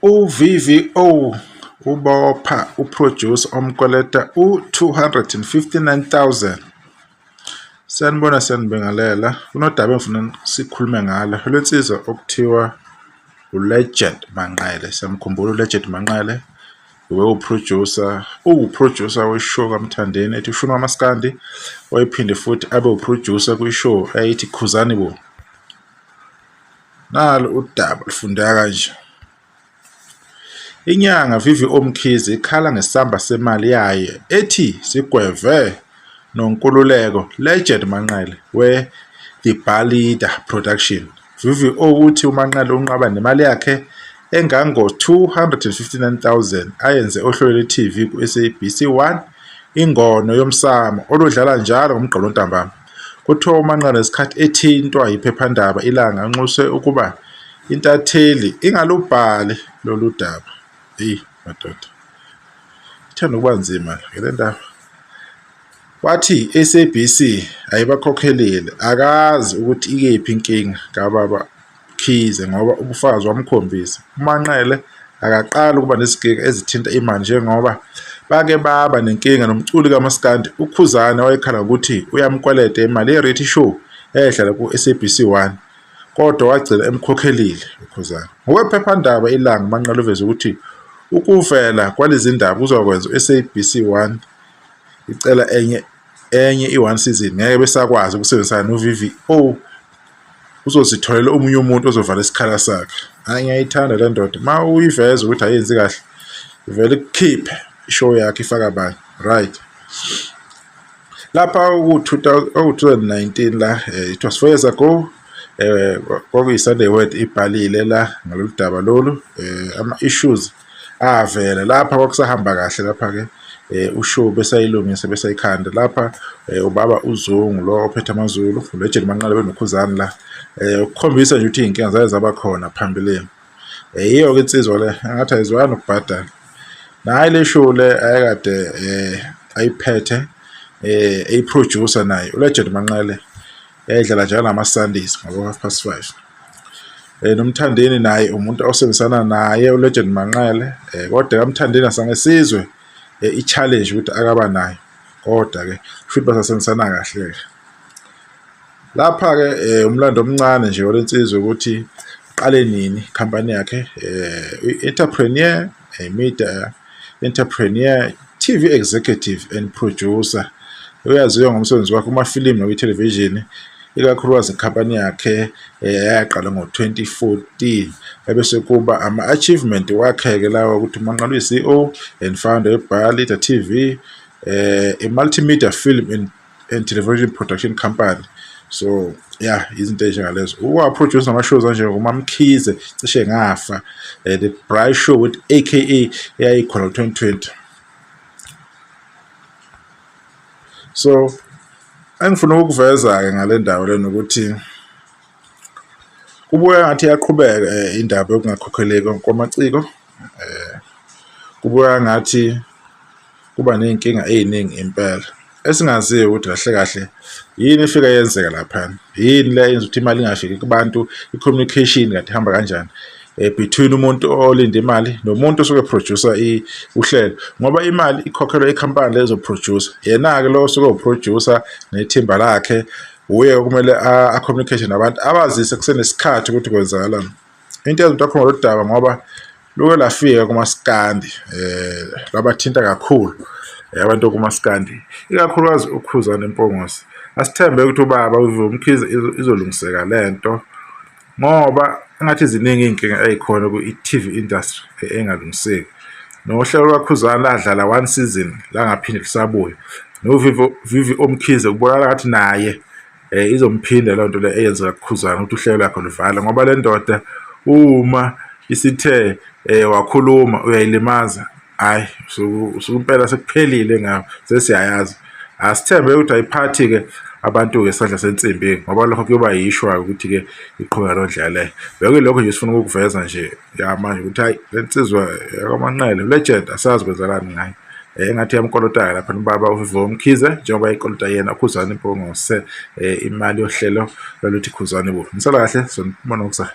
U-VVO ubopha uproducer omkweleta u-R259,000. Sanibona sanibingelela. Kunodaba engifuna sikhulume ngalo. Lensizwa okuthiwa uLegend Manqele. Siyamkhumbula uLegend Manqele. Uwuproducer weshow kaMthandeni ethi uShunu Maskandi, wayephinde futhi abe uproducer kwishow eyithi Khuzani Bo. Nalo udaba lufundeka kanje. Inyanga VVO Mkhize ikhala ngesamba semali yayo ethi sigweve noNkululeko Legend Manqele we-The Bar Leader Production. VVO uthi uManqele unqaba nemali yakhe engango-R259,000 ayenze ohlelo lwe-TV ku-SABC1 Ingono Yomsamo oludlala njalo ngoMgqibelo ntambama. Kuthiwa uManqele ngesikhathi ethintwa yiphephandaba Ilanga unxuse ukuba intatheli ingalubhali lolu daba. Madoda, ithanda ukuba nzima ngale ndaba. Wathi SABC ayibakhokhelile, akazi ukuthi ikephi inkinga kababa Mkhize ngoba ubufakazi wamkhombisa. uManqele akaqala ukuba nezinkinga ezithinta imali njengoba bake baba nenkinga nomculi kaMaskandi uKhuzani wayekhala ukuthi uyamkweleta imali ye-reality show edlala ku-SABC1 kodwa wagcina emkhokhelile uKhuzani. Ngokwephephandaba Ilanga uManqele uveze ukuthi ukuvela kwalezi ndaba uzokwenza u-SABC1 icela enye i-1 season ngeke besakwazi ukusebenzisana no-VVO, uzozitholela omunye umuntu ozovala isikhala sakhe. Ngiyayithanda le ndoda, ma uyiveza ukuthi ayenzi kahle ivele kukhiphe ishow yakhe ifaka abanye, right? Lapha ku-2019 la, it was 4 years ago, kwakuyi-Sunday World ibhalile la ngalolu daba lolu, ama-issues avela lapha kwakusahamba kahle lapha-ke. Ushow besayilungisa besayikhanda lapha, ubaba uZungu lo ophethe amaZulu uLegend Manqele benoKhuzani la, ukukhombisa nje ukuthi iy'nkinga zaye zaba khona phambilini. Yiyo-ke insizwa le engathi ayizwani nokubhadala. Naye le show le ayekade ayiphethe eyiproducer naye uLegend Manqele yayidlala njalo ngama-Sundays ngabo-5:30. NoMthandeni naye umuntu osebenzisana naye uLegend Manqele, kodwa kaMthandeni asangesizwe i-challenge ukuthi akaba nayo, kodwa-ke futhi basasebenzisana kahle-ke. Lapha-ke umlando omncane nje walensizwa ukuthi uqale nini ikhampani yakhe, entrepreneur, media entrepreneur, TV executive and producer. Uyaziwa ngomsebenzi wakhe kumafilimu nakwithelevishini, ikakhulukazi ikhampani yakhe yaqala ngo-2014. Ebese kuba ama-achievement wakhe-ke lawa ukuthi uManqele uyi-CEO and founder ye-Bar Leader TV, a-multimedia film and television production company. So yeah, izinto ezinjengalezo. Uwaproduce ama-shows anjengoMama Mkhize cishe ngafa, The Bright Show with AKA eyayikhona ngo-2020. So engifuna ukuveza-ke ngale ndawo lena ukuthi kubuya ngathi iyaqhubeka indaba yokungakhokheleki kwamaciko. Kubuya ngathi kuba ney'nkinga ey'ningi impela esingaziyo ukuthi kahle kahle yini efika yenzeka laphana, yini le yenza ukuthi imali ingafiki kubantu, i-communication kade ihamba kanjani between umuntu olinda imali nomuntu osuke producer uhlelo, ngoba imali ikhokhelwa ikhampani lezoproducer. Yena-ke lo osuke uproducer nethimba lakhe uye kumele a-communicate nabantu abazise kusenesikhathi ukuthi kwenzakalani. Into eyenza ukuthi lolu daba ngoba luke lafika kuMaskandi, lwabathinta kakhulu abantu kuMaskandi, ikakhulukazi uKhuzani Mpongose. Asithembe ukuthi ubaba uVivo Mkhize izolungiseka lento ngoba engathi ziningi iy'nkinga ey'khona ku-TV industry engalungiseki. Nohlelo lwaKhuzani ladlala 1 season langaphinde lisabuya. NoVVO Mkhize kubonakala ngathi naye izomphinda lento le eyenzeka kuKhuzani ukuthi uhlelo lakhe luvala, ngoba le ndoda uma isithe wakhuluma uyayilimaza. Hayi, impela sekuphelile ngawo, sesiyayazi. Asithembe ukuthi ayiphathi-ke abantu-ke isandla sensimbi ngoba lokho kuyoba yishwa ukuthi-ke iqhubeka loo ndlela leyo. Beke lokho nje sifuna ukukuveza nje manje ukuthi hayi le nsizwa yakwaManqele uLegend asazi kwenzakalani ngayo. Engathi yamkolota lapha ubaba uVivo Mkhize njengoba eyikolota yena uKhuzani Mpongose imali yohlelo loluthi Khuzani Bo. Nisala kahle, sonibona ngokusasa.